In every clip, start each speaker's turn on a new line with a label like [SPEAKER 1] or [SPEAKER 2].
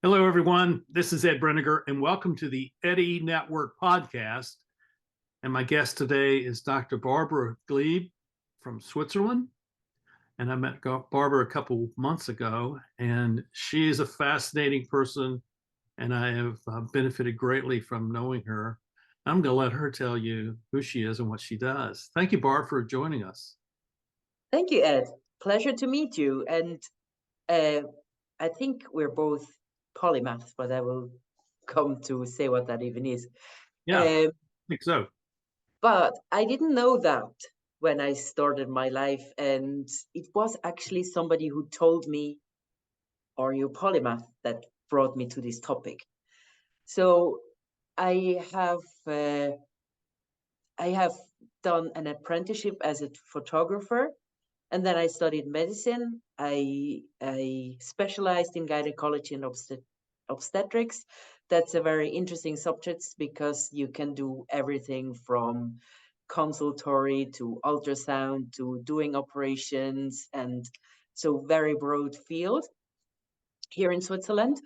[SPEAKER 1] Hello, everyone. This is Ed Brenniger, and welcome to the Eddy Network podcast. And my guest today is Dr. Barbara Kleeb from Switzerland. And I met Barbara a couple months ago, and she is a fascinating person, and I have benefited greatly from knowing her. I'm going to let her tell you who she is and what she does. Thank you, Barb, for joining us.
[SPEAKER 2] Thank you, Ed. Pleasure to meet you. And uh, I think we're both polymaths, but I will come to say what that even is.
[SPEAKER 1] Yeah, I
[SPEAKER 2] Um,
[SPEAKER 1] think so.
[SPEAKER 2] but I didn't know that when I started my life. And it was actually somebody who told me, "Are you a polymath?" that brought me to this topic. So I have uh, I have done an apprenticeship as a photographer. And then I studied medicine. I specialized in gynecology and obstetrics. That's a very interesting subject because you can do everything from consultory to ultrasound to doing operations, and so very broad field here in Switzerland.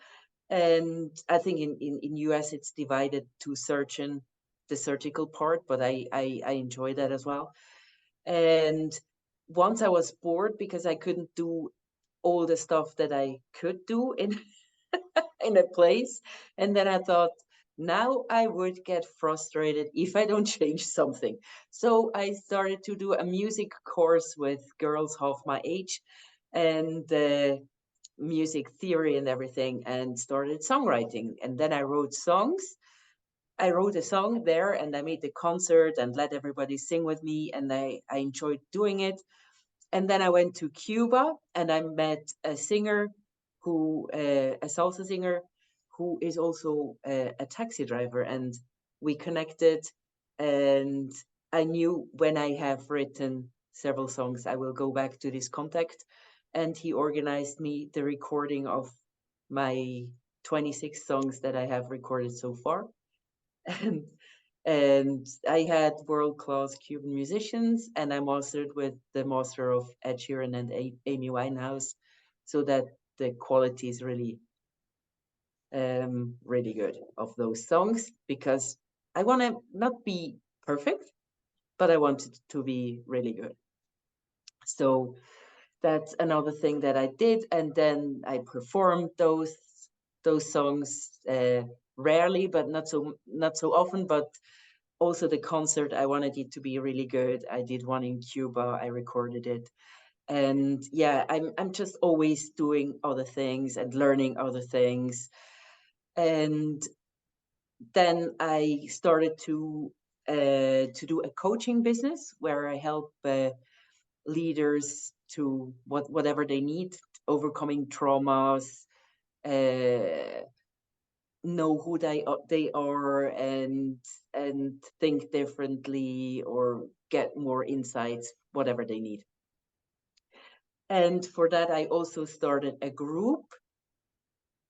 [SPEAKER 2] And I think in US it's divided to surgeon, the surgical part, but I enjoy that as well. And once I was bored because I couldn't do all the stuff that I could do in in a place. And then I thought, now I would get frustrated if I don't change something. So I started to do a music course with girls half my age and music theory and everything, and started songwriting. And then I wrote songs. I wrote a song there and I made the concert and let everybody sing with me, and I enjoyed doing it. And then I went to Cuba and I met a singer a salsa singer who is also a taxi driver, and we connected. And I knew when I have written several songs, I will go back to this contact. And he organized me the recording of my 26 songs that I have recorded so far. and and I had world class Cuban musicians, and I mastered with the master of Ed Sheeran and Amy Winehouse, so that the quality is really good of those songs, because I want to not be perfect, but I want it to be really good. So that's another thing that I did, and then I performed those songs rarely, but not so often. But also the concert, I wanted it to be really good. I did one in Cuba. I recorded it, and yeah, I'm just always doing other things and learning other things. And then I started to do a coaching business where I help leaders to whatever they need, overcoming traumas, uh, know who they are, and think differently or get more insights, whatever they need. And for that, I also started a group.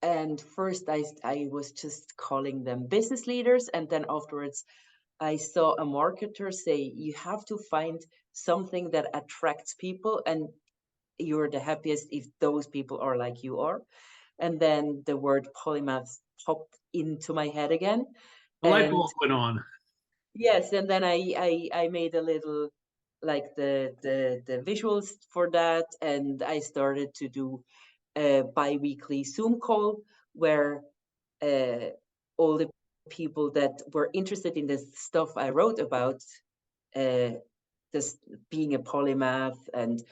[SPEAKER 2] And first, I was just calling them business leaders, and then afterwards, I saw a marketer say, you have to find something that attracts people, and you're the happiest if those people are like you are. And then the word polymath popped into my head again.
[SPEAKER 1] The light
[SPEAKER 2] And
[SPEAKER 1] bulb went on.
[SPEAKER 2] yes, and then I made a little, like, the visuals for that, and I started to do a bi-weekly Zoom call where uh, all the people that were interested in the stuff I wrote about, uh, this being a polymath and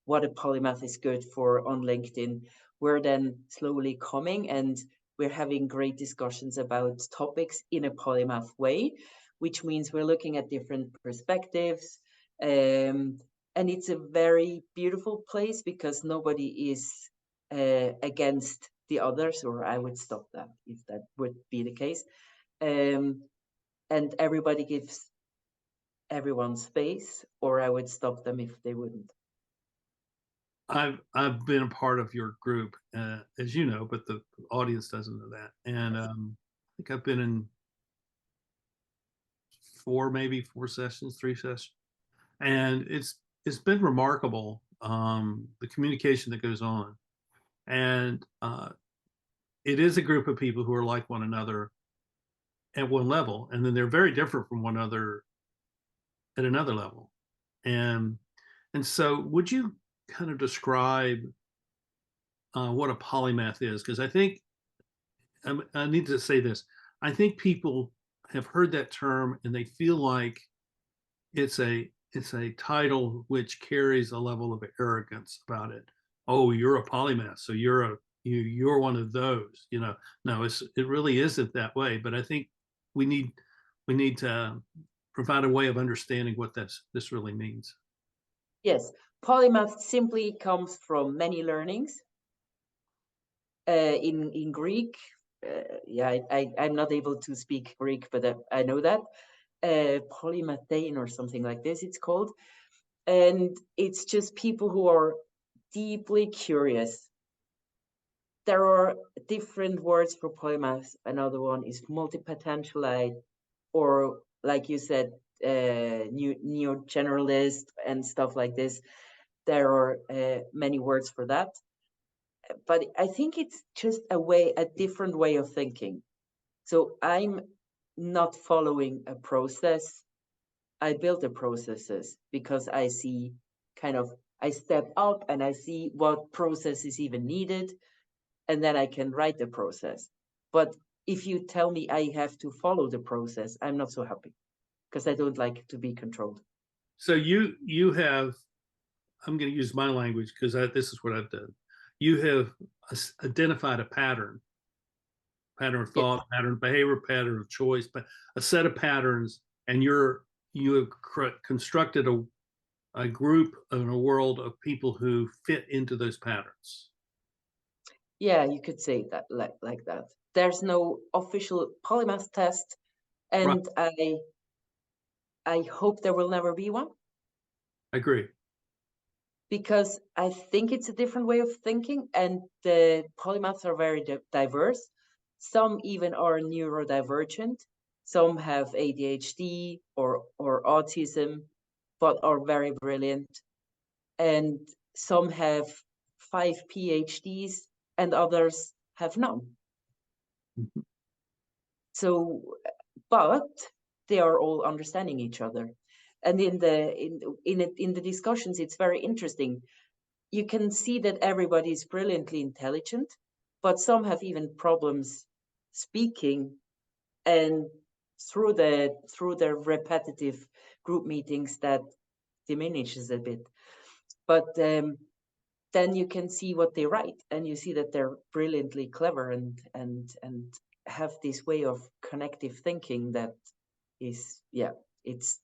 [SPEAKER 2] what a polymath is good for on LinkedIn, we're then slowly coming, and we're having great discussions about topics in a polymath way, which means we're looking at different perspectives. And it's a very beautiful place because nobody is against the others, or I would stop that if that would be the case. Um, and everybody gives everyone space, or I would stop them if they wouldn't.
[SPEAKER 1] I've been a part of your group, as you know, but the audience doesn't know that. And
[SPEAKER 2] Yes.
[SPEAKER 1] I think I've been in maybe four sessions, three sessions, and it's been remarkable, the communication that goes on. And it is a group of people who are like one another at one level, and then they're very different from one another at another level. And and so, would you kind of describe what a polymath is? Because I need to say this. I think people have heard that term and they feel like it's a title which carries a level of arrogance about it. Oh, you're a polymath, so you're one of those. No, it really isn't that way. But I think we need we need to provide a way of understanding what this really means.
[SPEAKER 2] Yes, polymath simply comes from many learnings. In Greek, yeah, I'm not able to speak Greek, but I know that polymathein or something like this it's called, and it's just people who are deeply curious. There are different words for polymath. Another one is multi-potentialite, or like you said, neo generalist and stuff like this. There are many words for that, but I think it's just a different way of thinking. So I'm not following a process. I build the processes because I see kind of, I step up and I see what process is even needed, and then I can write the process. But if you tell me I have to follow the process, I'm not so happy because I don't like to be controlled.
[SPEAKER 1] So you have, I'm going to use my language because this is what I've done. You have identified a pattern of
[SPEAKER 2] Yes.
[SPEAKER 1] thought, pattern of behavior, pattern of choice, but a set of patterns, and you have constructed a group and a world of people who fit into those patterns.
[SPEAKER 2] Yeah, you could say that like that. There's no official polymath test,
[SPEAKER 1] Right.
[SPEAKER 2] and I hope there will never be one
[SPEAKER 1] I agree.
[SPEAKER 2] because I think it's a different way of thinking, and the polymaths are very diverse. Some even are neurodivergent. Some have ADHD or autism, but are very brilliant. And some have 5 PhDs, and others have none.
[SPEAKER 1] Mhm.
[SPEAKER 2] So, but they are all understanding each other. And in the discussions, it's very interesting. You can see that everybody is brilliantly intelligent, but some have even problems speaking, and through the repetitive group meetings that diminishes a bit. But then you can see what they write, and you see that they're brilliantly clever and have this way of connective thinking that is, yeah, it's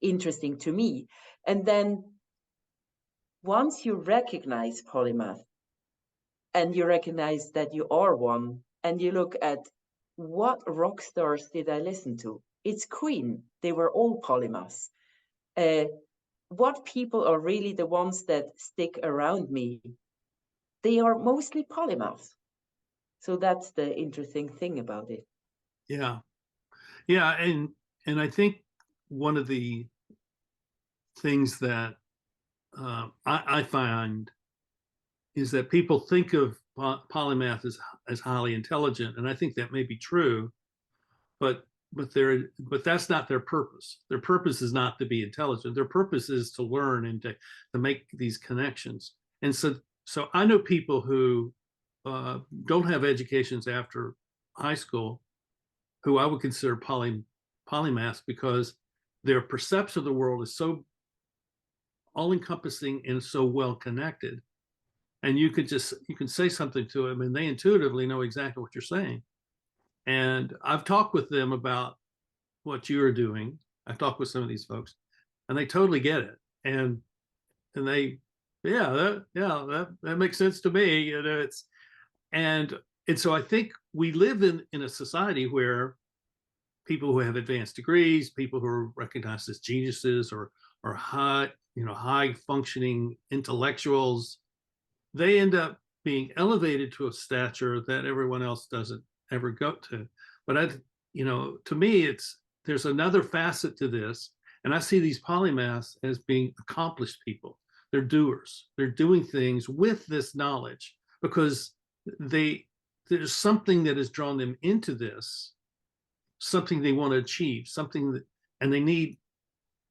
[SPEAKER 2] interesting to me. And then once you recognize polymath and you recognize that you are one, and you look at what rock stars did I listen to? It's Queen. They were all polymaths. Uh, what people are really the ones that stick around me? They are mostly polymaths. So that's the interesting thing about it.
[SPEAKER 1] Yeah. Yeah. And I think one of the things that I find is that people think of polymath as highly intelligent, and I think that may be true, but but that's not their purpose. Their purpose is not to be intelligent. Their purpose is to learn and to make these connections. And so I know people who don't have educations after high school who I would consider polymaths because their perception of the world is so all encompassing and so well connected. And you can say something to them and they intuitively know exactly what you're saying. And I've talked with them about what you're doing. I've talked with some of these folks and they totally get it. And they, that makes sense to me. And and so I think we live in a society where people who have advanced degrees, people who are recognized as geniuses or high functioning intellectuals, they end up being elevated to a stature that everyone else doesn't ever go to. But to me, there's another facet to this, and I see these polymaths as being accomplished people. They're doers. They're doing things with this knowledge because they there's something that has drawn them into this, something they want to achieve, something that, and they need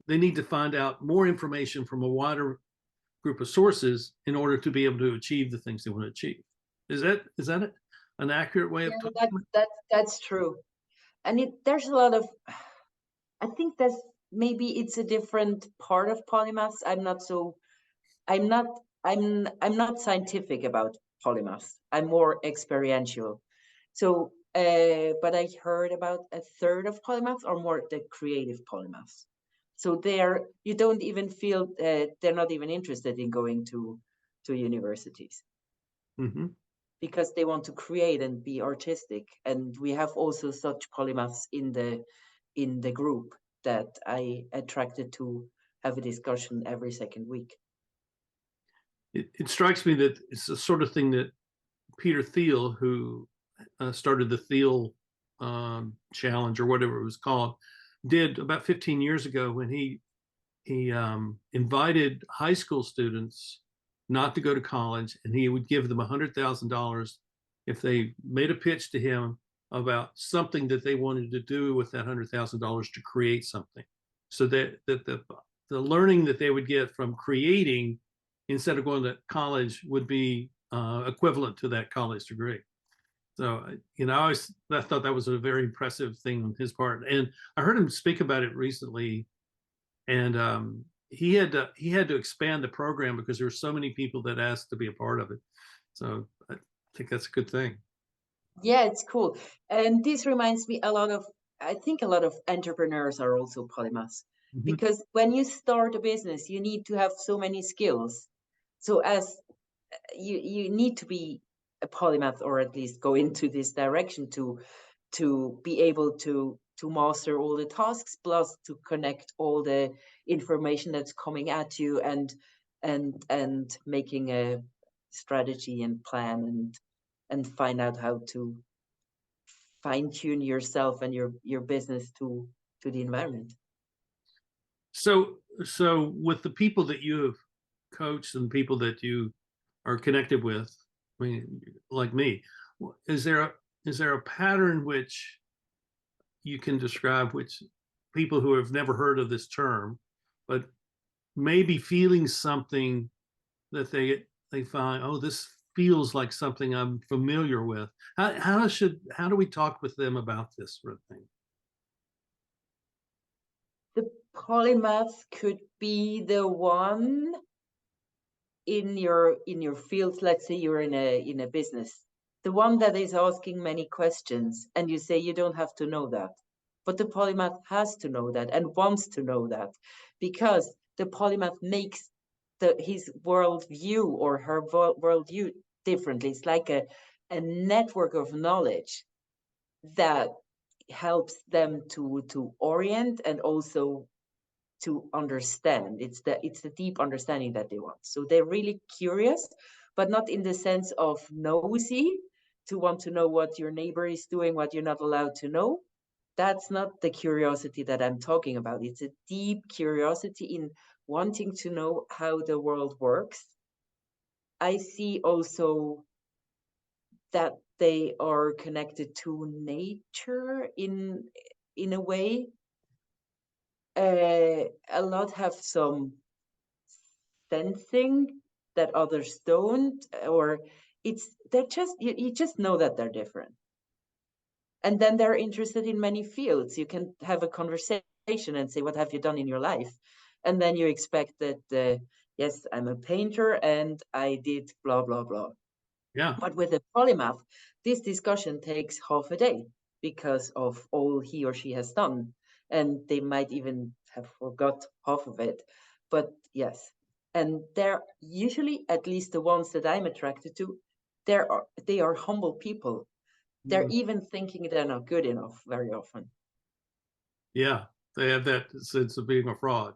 [SPEAKER 1] to find out more information from a wider group of sources in order to be able to achieve the things they want to achieve. Is that an accurate way of
[SPEAKER 2] Yeah,
[SPEAKER 1] talking?
[SPEAKER 2] that's true. And there's a lot of, I think that's maybe it's a different part of polymaths. I'm not, I'm not scientific about polymaths. I'm more experiential. So, but I heard about a third of polymaths are more the creative polymaths. So you don't even feel they're not even interested in going to universities
[SPEAKER 1] Mm-hmm.
[SPEAKER 2] because they want to create and be artistic. And we have also such polymaths in the group that I attracted to have a discussion every second week.
[SPEAKER 1] It strikes me that it's the sort of thing that Peter Thiel, who started the Thiel challenge or whatever it was called, did about 15 years ago when he invited high school students not to go to college, and he would give them $100,000 if they made a pitch to him about something that they wanted to do with that $100,000 to create something. So that the learning that they would get from creating instead of going to college would be equivalent to that college degree. So, I thought that was a very impressive thing on his part. And I heard him speak about it recently, and he had to expand the program because there were so many people that asked to be a part of it. So I think that's a good thing.
[SPEAKER 2] Yeah, it's cool. And this reminds me a lot of, I think a lot of entrepreneurs are also polymaths
[SPEAKER 1] Mhm.
[SPEAKER 2] because when you start a business, you need to have so many skills. So as you need to be a polymath or at least go into this direction to be able to master all the tasks plus to connect all the information that's coming at you and making a strategy and plan and find out how to fine tune yourself and your business to the environment.
[SPEAKER 1] So with the people that you have coached and people that you are connected with, I mean, like me, is there a pattern which you can describe which people who have never heard of this term, but maybe feeling something that they find, oh, this feels like something I'm familiar with. How do we talk with them about this sort of thing?
[SPEAKER 2] The polymath could be the one in your field. Let's say you're in a business, the one that is asking many questions, and you say you don't have to know that, but the polymath has to know that and wants to know that because the polymath makes his worldview or her worldview differently. It's like a network of knowledge that helps them to orient and also to understand. It's the deep understanding that they want. So they're really curious, but not in the sense of nosy, to want to know what your neighbor is doing, what you're not allowed to know. That's not the curiosity that I'm talking about. It's a deep curiosity in wanting to know how the world works. I see also that they are connected to nature in a way. A lot have some sensing that others don't, or they're just you just know that they're different. And then they're interested in many fields. You can have a conversation and say, what have you done in your life? And then you expect that yes, I'm a painter and I did blah blah blah.
[SPEAKER 1] Yeah.
[SPEAKER 2] But with a polymath, this discussion takes half a day because of all he or she has done. And they might even have forgot half of it. But yes. And they're usually, at least the ones that I'm attracted to, they are humble people. They're
[SPEAKER 1] Mm.
[SPEAKER 2] even thinking they're not good enough very often.
[SPEAKER 1] Yeah. They have that sense of being a fraud.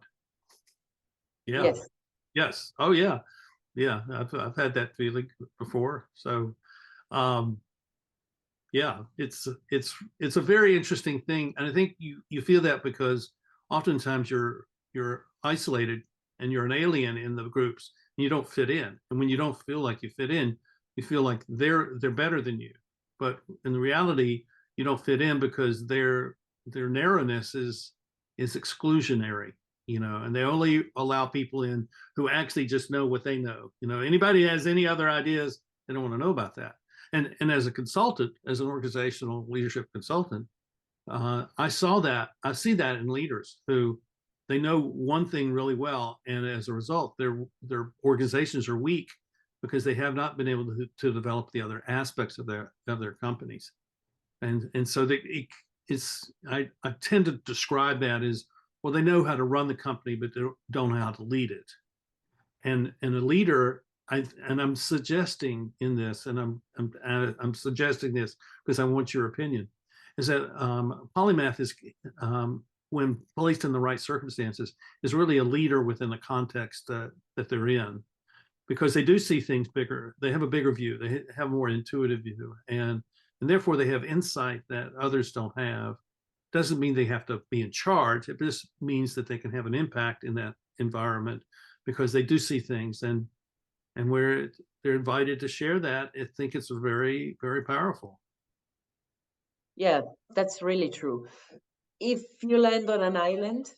[SPEAKER 1] Yeah.
[SPEAKER 2] Yes.
[SPEAKER 1] Yes. Oh yeah. Yeah. I've had that feeling before. So um yeah, it's a very interesting thing. And I think you feel that because oftentimes you're isolated and you're an alien in the groups and you don't fit in. And when you don't feel like you fit in, you feel like they're better than you. but in reality, you don't fit in because their narrowness is exclusionary, and they only allow people in who actually just know what they know. Anybody has any other ideas, they don't want to know about that. And as a consultant, as an organizational leadership consultant, I see that in leaders who they know one thing really well, and as a result, their organizations are weak because they have not been able to develop the other aspects of their companies, and so I tend to describe that as, well, they know how to run the company, but they don't know how to lead it, and a leader. I'm suggesting in this, and I'm suggesting this because I want your opinion, is that polymath is, when placed in the right circumstances, is really a leader within the context that they're in, because they do see things bigger. They have a bigger view. They have a more intuitive view, and therefore they have insight that others don't have. Doesn't mean they have to be in charge. It just means that they can have an impact in that environment because they do see things, and where they're invited to share that, I think it's very, very powerful.
[SPEAKER 2] Yeah, that's really true. If you land on an island,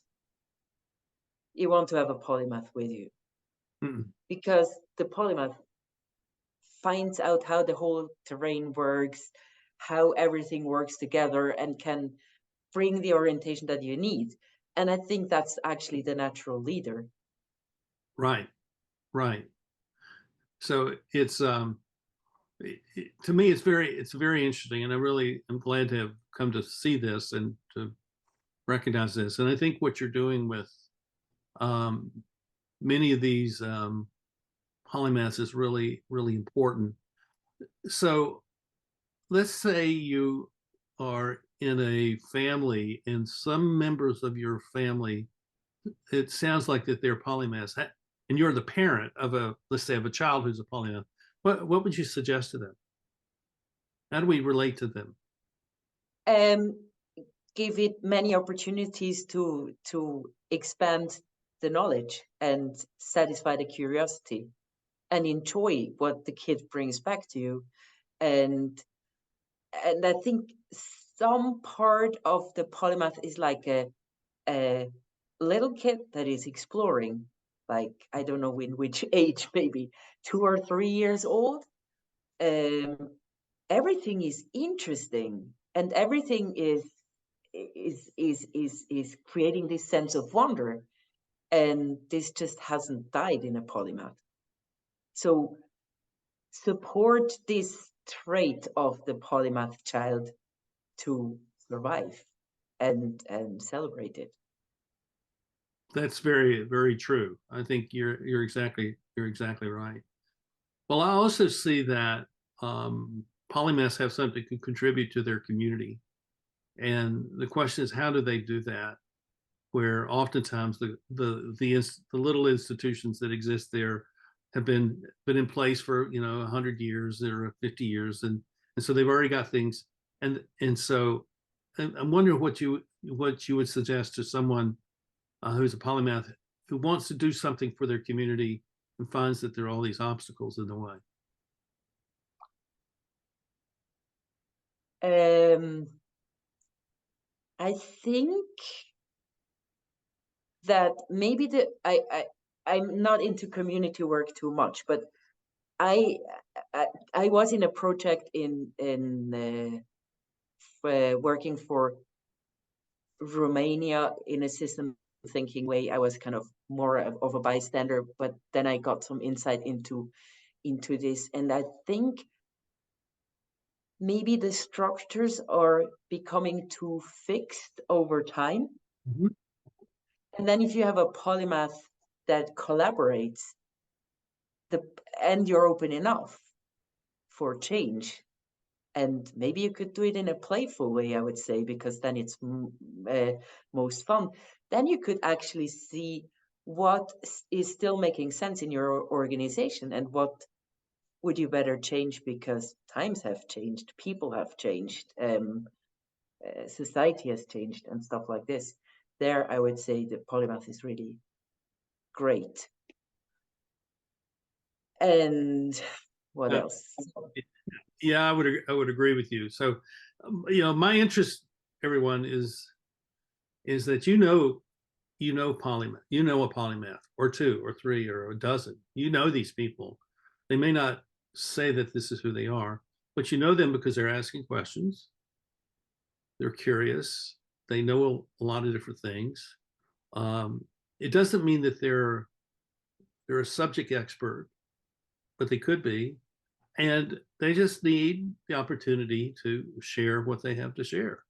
[SPEAKER 2] you want to have a polymath with you, because the polymath finds out how the whole terrain works, how everything works together, and can bring the orientation that you need. And I think that's actually the natural leader.
[SPEAKER 1] Right, right. So it's to me, it's very interesting, and I'm glad to have come to see this and to recognize this. And I think what you're doing with um, many of these polymaths is really, really important. So let's say you are in a family and some members of your family, it sounds like that they're polymaths, and you're the parent of let's say, of a child who's a polymath. What would you suggest to them? How do we relate to them?
[SPEAKER 2] Um, Give it many opportunities to expand the knowledge and satisfy the curiosity and enjoy what the kid brings back to you. And I think some part of the polymath is like a little kid that is exploring, like, I don't know in which age, maybe 2 or 3 years old. um, Everything is interesting, and everything is creating this sense of wonder, and this just hasn't died in a polymath. So support this trait of the polymath child to survive and celebrate it.
[SPEAKER 1] That's very, very true. I think you're exactly right. Well, I also see that polymaths have something to contribute to their community, and the question is, how do they do that? Where oftentimes the little institutions that exist there have been in place for 100 years or 50 years, and so they've already got things, and so I'm wondering what you would suggest to someone who's a polymath who wants to do something for their community and finds that there are all these obstacles in the way.
[SPEAKER 2] I think that maybe I'm not into community work too much, but I I was in a project in working for Romania in a system thinking way. I was kind of more of a bystander, but then I got some insight into this, and I think maybe the structures are becoming too fixed over time.
[SPEAKER 1] Mhm.
[SPEAKER 2] And then if you have a polymath that collaborates, and you're open enough for change, and maybe you could do it in a playful way, I would say, because then it's most fun. Then you could actually see what is still making sense in your organization, and what would you better change because times have changed, people have changed, society has changed, and stuff like this. There, I would say the polymath is really great. And what
[SPEAKER 1] Uh,
[SPEAKER 2] else?
[SPEAKER 1] Yeah, I would agree with you. So, my interest, everyone, is that polymath, a polymath or two or three or a dozen. You know these people. They may not say that this is who they are, but you know them because they're asking questions. They're curious. They know a lot of different things. Um, it doesn't mean that they're a subject expert, but they could be, and they just need the opportunity to share what they have to share.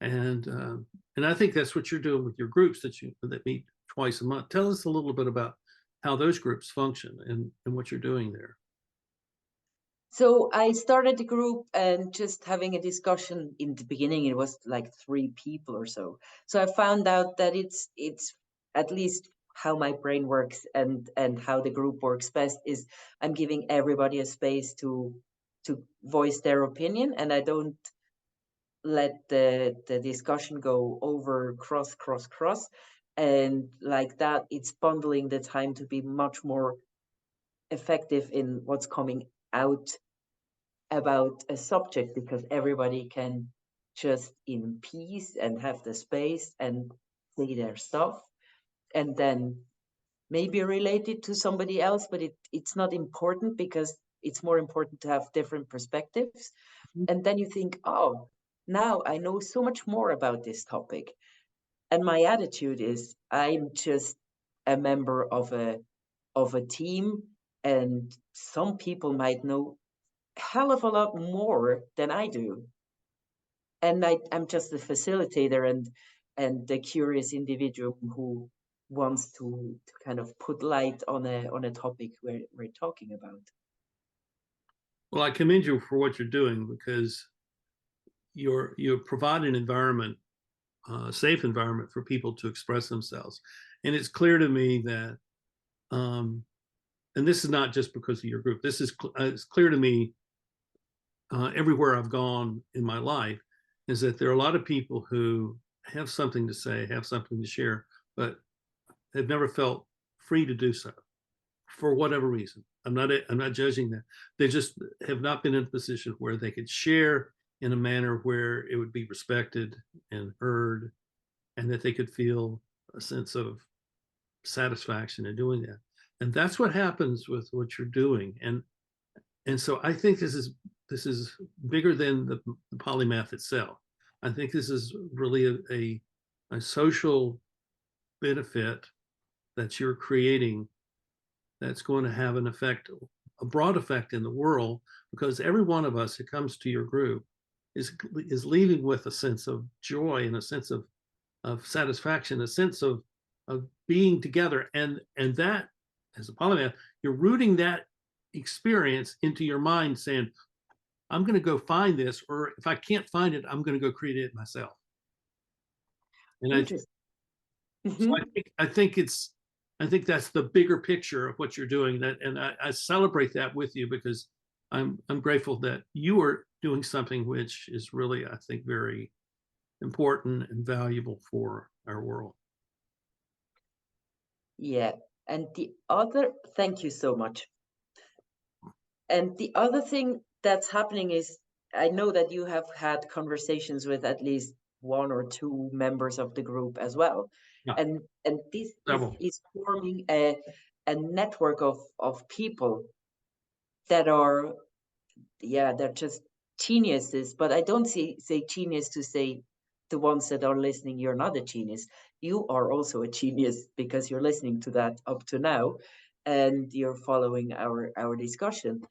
[SPEAKER 1] And I think that's what you're doing with your groups that meet twice a month. Tell us a little bit about how those groups function and what you're doing there.
[SPEAKER 2] So I started the group and just having a discussion. In the beginning, it was like 3 people or so. So I found out that it's at least how my brain works and how the group works best is I'm giving everybody a space to voice their opinion, and I don't let the discussion go over cross. And like that, it's bundling the time to be much more effective in what's coming out about a subject, because everybody can just in peace and have the space and say their stuff, and then maybe relate it to somebody else, but it's not important, because it's more important to have different perspectives. And then you think, oh, now I know so much more about this topic. And my attitude is I'm just a member of a team, and some people might know hell of a lot more than I do. And I'm just a facilitator and the curious individual who wants to kind of put light on a topic we're talking about.
[SPEAKER 1] Well, I commend you for what you're doing because you provide an environment, a safe environment for people to express themselves. And it's clear to me that, and this is not just because of your group. It's clear to me everywhere I've gone in my life is that there are a lot of people who have something to say, have something to share, but have never felt free to do so for whatever reason. I'm not judging that. They just have not been in a position where they could share in a manner where it would be respected and heard, and that they could feel a sense of satisfaction in doing that. And that's what happens with what you're doing. And so I think this is bigger than the polymath itself. I think this is really a social benefit that you're creating that's going to have an effect, a broad effect in the world, because every one of us who comes to your group is leaving with a sense of joy and a sense of satisfaction, a sense of being together. And that, as a polymath, you're rooting that experience into your mind, saying, I'm going to go find this, or if I can't find it, I'm going to go create it myself. And
[SPEAKER 2] Interesting.
[SPEAKER 1] so I think that's the bigger picture of what you're doing. That, and I celebrate that with you because I'm grateful that you are doing something which is really, I think, very important and valuable for our world.
[SPEAKER 2] Yeah. And the other, thank you so much. And the other thing that's happening is I know that you have had conversations with at least 1 or 2 members of the group as well.
[SPEAKER 1] Yeah,
[SPEAKER 2] And this
[SPEAKER 1] several.
[SPEAKER 2] is forming a network of people that are, yeah, they're just geniuses. But I don't say genius to say the ones that are listening, you're not a genius. You are also a genius because you're listening to that up to now and you're following our discussion.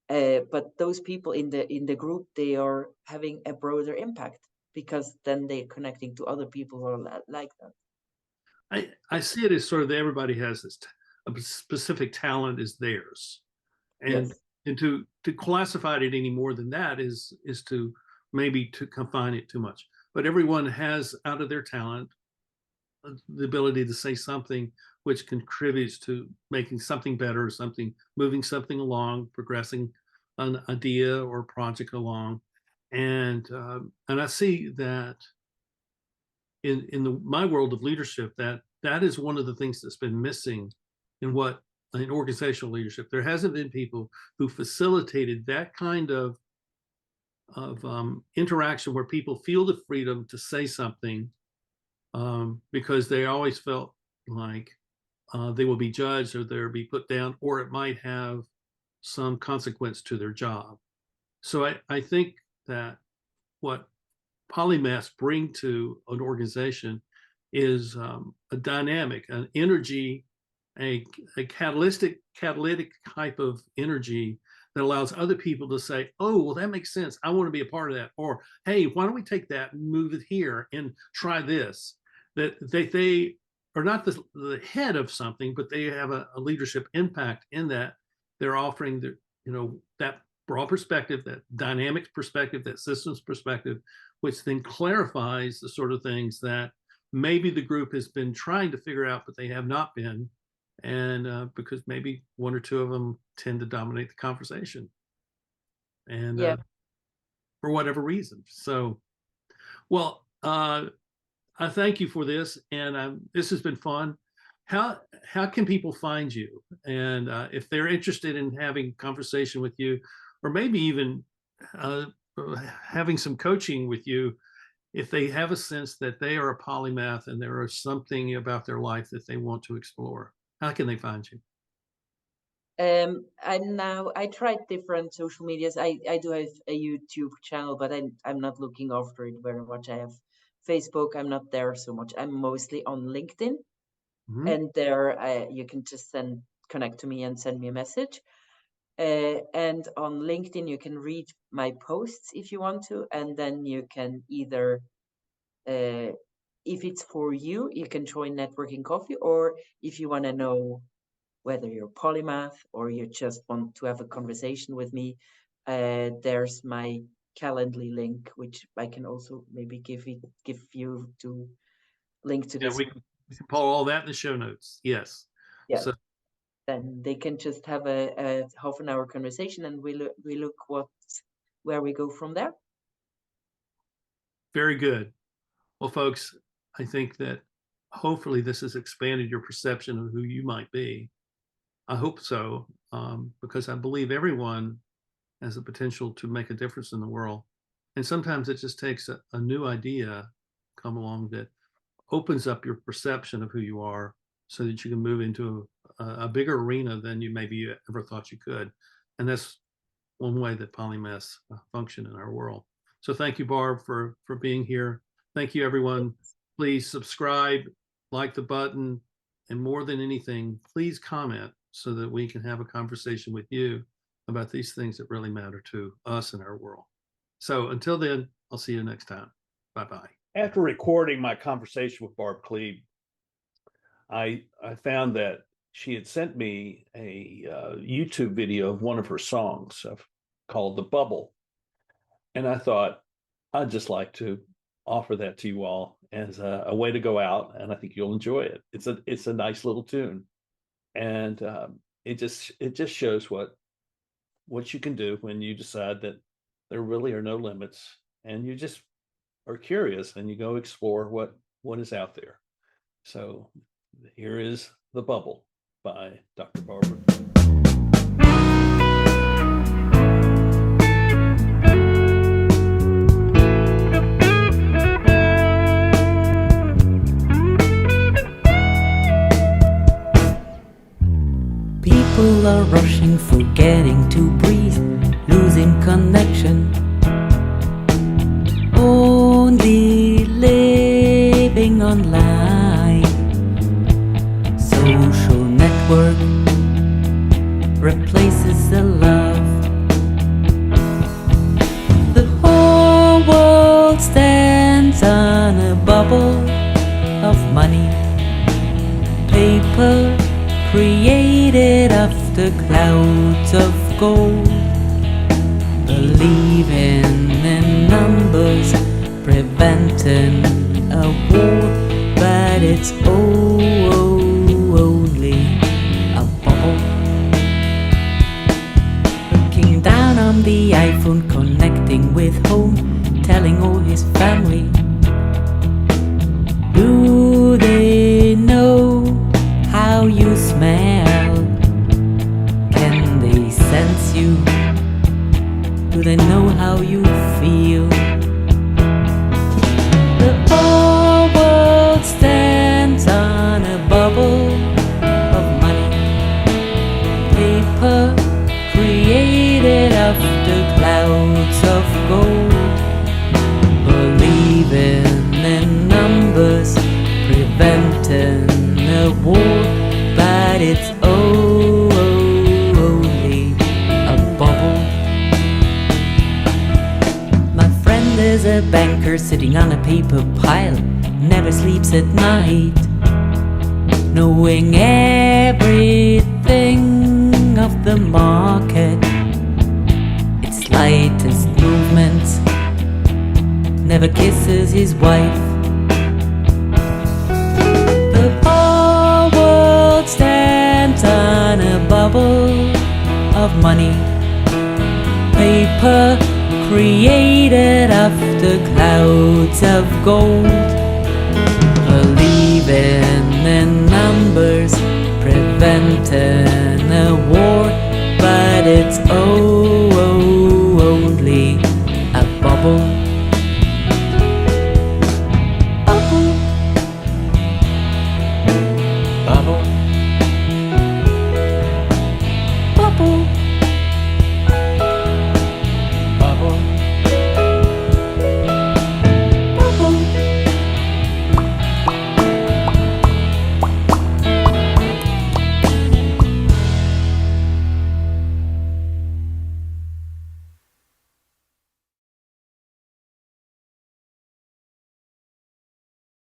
[SPEAKER 2] But those people in the group, they are having a broader impact because then they're connecting to other people who are like that.
[SPEAKER 1] I see it as sort of everybody has this a specific talent is theirs, and
[SPEAKER 2] Yes.
[SPEAKER 1] to classify it any more than that is to maybe to confine it too much. But everyone has out of their talent the ability to say something which contributes to making something better, something moving something along, progressing an idea or project along, and I see that in my world of leadership that is one of the things that's been missing in organizational leadership. There hasn't been people who facilitated that kind of interaction where people feel the freedom to say something because they always felt like they will be judged or they'll be put down, or it might have some consequence to their job. So I think that what polymaths bring to an organization is a dynamic, an energy, a catalytic type of energy that allows other people to say, oh, well, that makes sense. I want to be a part of that. Or, hey, why don't we take that and move it here and try this? That they are not the head of something, but they have a leadership impact in that they're offering that broad perspective, that dynamic perspective, that systems perspective, which then clarifies the sort of things that maybe the group has been trying to figure out, but they have not been. And because maybe one or two of them tend to dominate the conversation, and
[SPEAKER 2] Yeah.
[SPEAKER 1] For whatever reason. So, well, I thank you for this, and this has been fun. How can people find you? And if they're interested in having conversation with you, or maybe even having some coaching with you, if they have a sense that they are a polymath and there is something about their life that they want to explore, how can they find you?
[SPEAKER 2] I tried different social medias. I do have a YouTube channel, but I'm not looking after it very much. I have Facebook. I'm not there so much. I'm mostly on LinkedIn, and there you can just connect to me and send me a message. And on LinkedIn, you can read my posts if you want to, and then you can either, if it's for you, you can join Networking Coffee, or if you want to know whether you're polymath or you just want to have a conversation with me, there's my Calendly link, which I can also maybe give you to link to this.
[SPEAKER 1] We can pull all that in the show notes. Yes.
[SPEAKER 2] Yeah.
[SPEAKER 1] So,
[SPEAKER 2] then they can just have a half an hour conversation, and we look where we go from there.
[SPEAKER 1] very good. Well, folks, I think that hopefully this has expanded your perception of who you might be. I hope so, because I believe everyone has the potential to make a difference in the world. And sometimes it just takes a new idea come along that opens up your perception of who you are so that you can move into a bigger arena than you maybe ever thought you could. And that's one way that polymaths function in our world. So thank you, Barb, for being here. Thank you, everyone. Please subscribe, like the button, and more than anything, please comment so that we can have a conversation with you about these things that really matter to us in our world. So until then, I'll see you next time. Bye-bye. After recording my conversation with Barb Kleeb, I found that she had sent me a YouTube video of one of her songs called The Bubble. And I thought, I'd just like to offer that to you all as a way to go out, and I think you'll enjoy it. It's a nice little tune, and it just shows what you can do when you decide that there really are no limits, and you just are curious and you go explore what is out there. So here is The Bubble by Dr. Barbara.
[SPEAKER 3] People are rushing, forgetting to breathe, losing connection, only living online. Social network replaces the love. The whole world stands on a bubble of money, paper created of the clouds of gold. Believing in numbers, preventing a war, but it's only a bubble. Looking down on the iPhone, connecting with home, telling all his family, do they know how you smell? Can they sense you? Do Do they know how you feel? The whole world stands on a bubble of money, paper created after clouds of gold. Believing in numbers, preventing a war, but it's only a bubble. My friend is a banker sitting on a paper pile, never sleeps at night, knowing everything of the market, its slightest movements, never kisses his wife. The whole world stands on a bubble of money, paper created after clouds of gold. Believing in numbers, preventing a war, but it's only a bubble. Bubble.